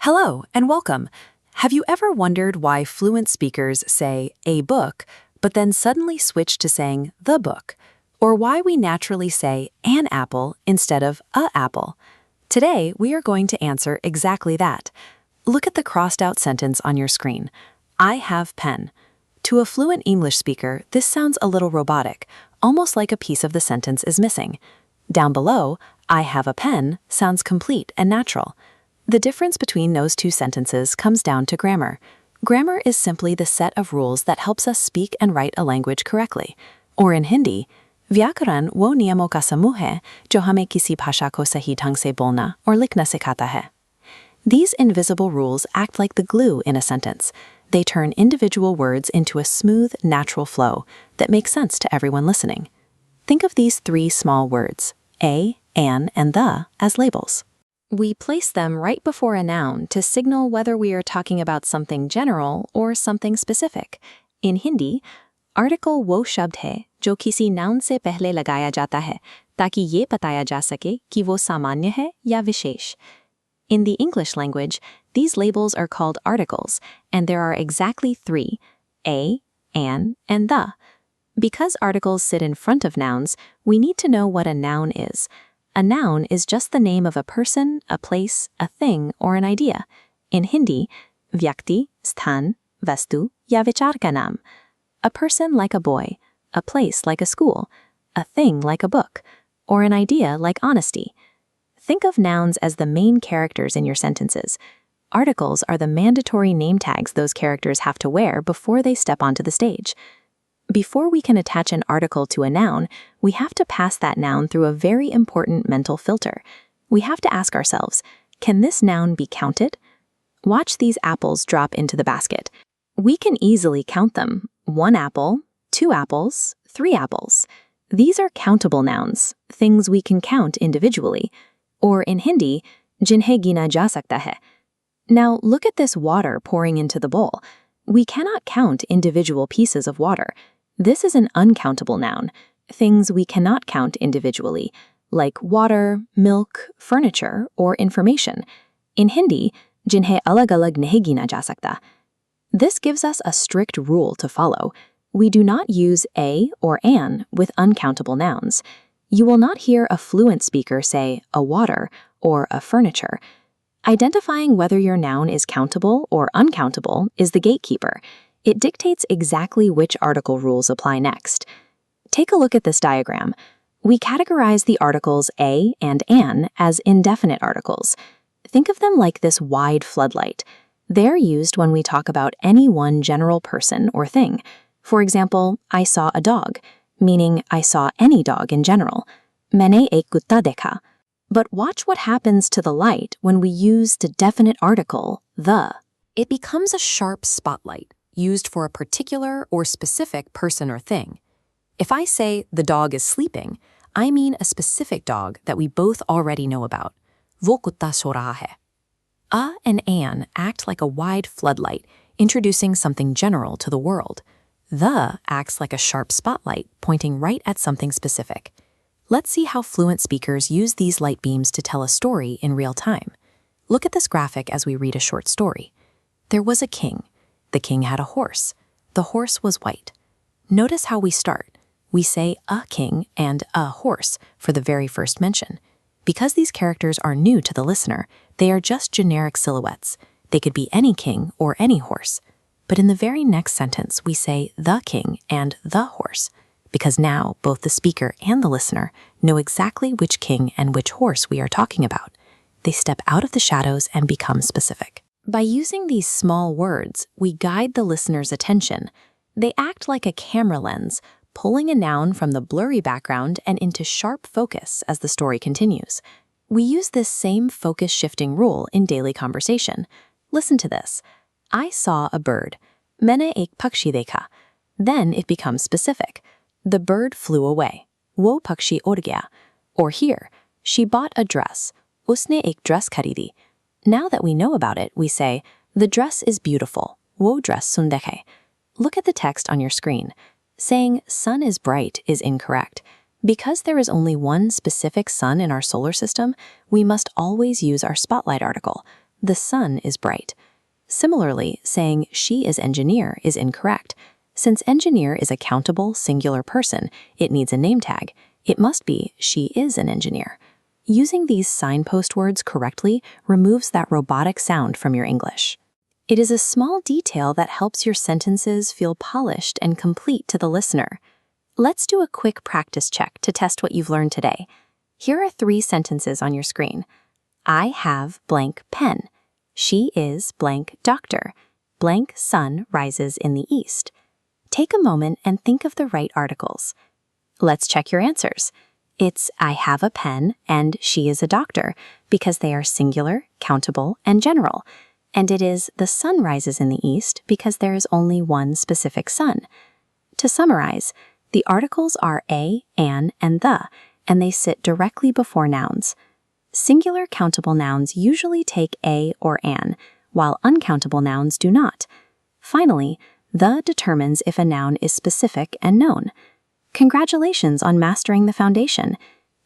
Hello and welcome. Have you ever wondered why fluent speakers say a book, but then suddenly switch to saying the book? Or why we naturally say an apple instead of a apple? Today, we are going to answer exactly that. Look at the crossed out sentence on your screen. I have pen. To a fluent English speaker, this sounds a little robotic, almost like a piece of the sentence is missing. Down below, I have a pen sounds complete and natural. The difference between those two sentences comes down to grammar. Grammar is simply the set of rules that helps us speak and write a language correctly. Or in Hindi, व्याकरण वो नियमों का समूह है जो हमें किसी भाषा को सही ढंग से बोलना और लिखना सिखाता है. These invisible rules act like the glue in a sentence. They turn individual words into a smooth, natural flow that makes sense to everyone listening. Think of these three small words, a, an, and the, as labels. We place them right before a noun to signal whether we are talking about something general or something specific. In Hindi, article वो शब्द है जो किसी noun से पहले लगाया जाता है ताकि ये बताया जा सके कि वो सामान्य है या विशेष. In the English language, these labels are called articles, and there are exactly three, a, an, and the. Because articles sit in front of nouns, we need to know what a noun is. A noun is just the name of a person, a place, a thing, or an idea. In Hindi, vyakti, sthan, vastu, ya vichar ka naam. A person like a boy, a place like a school, a thing like a book, or an idea like honesty. Think of nouns as the main characters in your sentences. Articles are the mandatory name tags those characters have to wear before they step onto the stage. Before we can attach an article to a noun, we have to pass that noun through a very important mental filter. We have to ask ourselves, can this noun be counted? Watch these apples drop into the basket. We can easily count them. 1 apple, 2 apples, 3 apples. These are countable nouns, things we can count individually. Or in Hindi, jinhe gina ja sakta hai. Now look at this water pouring into the bowl. We cannot count individual pieces of water. This is an uncountable noun, things we cannot count individually, like water, milk, furniture, or information. In Hindi, jinhe alag-alag nahi gina ja sakta. This gives us a strict rule to follow. We do not use a or an with uncountable nouns. You will not hear a fluent speaker say a water or a furniture. Identifying whether your noun is countable or uncountable is the gatekeeper. It dictates exactly which article rules apply next. Take a look at this diagram. We categorize the articles a and an as indefinite articles. Think of them like this wide floodlight. They're used when we talk about any one general person or thing. For example, I saw a dog, meaning I saw any dog in general. मैंने एक कुत्ता देखा. But watch what happens to the light when we use the definite article, the. It becomes a sharp spotlight, used for a particular or specific person or thing. If I say the dog is sleeping, I mean a specific dog that we both already know about. वो कुत्ता सो रहा है. A and an act like a wide floodlight, introducing something general to the world. The acts like a sharp spotlight, pointing right at something specific. Let's see how fluent speakers use these light beams to tell a story in real time. Look at this graphic as we read a short story. There was a king. The king had a horse. The horse was white. Notice how we start. We say a king and a horse for the very first mention. Because these characters are new to the listener, they are just generic silhouettes. They could be any king or any horse. But in the very next sentence, we say the king and the horse, because now both the speaker and the listener know exactly which king and which horse we are talking about. They step out of the shadows and become specific. By using these small words, we guide the listener's attention. They act like a camera lens, pulling a noun from the blurry background and into sharp focus as the story continues. We use this same focus-shifting rule in daily conversation. Listen to this. I saw a bird. मैंने एक पक्षी देखा. Then it becomes specific. The bird flew away. वो पक्षी उड़ गया. Or here, she bought a dress. उसने एक dress खरीदी. Now that we know about it, we say, the dress is beautiful. वो dress सुंदर है. Look at the text on your screen. Saying sun is bright is incorrect. Because there is only one specific sun in our solar system, we must always use our spotlight article. the sun is bright. Similarly, saying she is engineer is incorrect. Since engineer is a countable, singular person, it needs a name tag. It must be she is an engineer. Using these signpost words correctly removes that robotic sound from your English. It is a small detail that helps your sentences feel polished and complete to the listener. Let's do a quick practice check to test what you've learned today. Here are 3 sentences on your screen. I have blank pen. She is blank doctor. Blank sun rises in the east. Take a moment and think of the right articles. Let's check your answers. It's I have a pen and she is a doctor because they are singular, countable, and general. And it is the sun rises in the east because there is only one specific sun. To summarize, the articles are a, an, and the, and they sit directly before nouns. Singular countable nouns usually take a or an, while uncountable nouns do not. Finally, the determines if a noun is specific and known. Congratulations on mastering the foundation.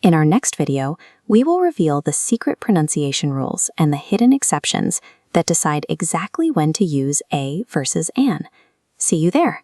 In our next video, we will reveal the secret pronunciation rules and the hidden exceptions that decide exactly when to use a versus an. See you there.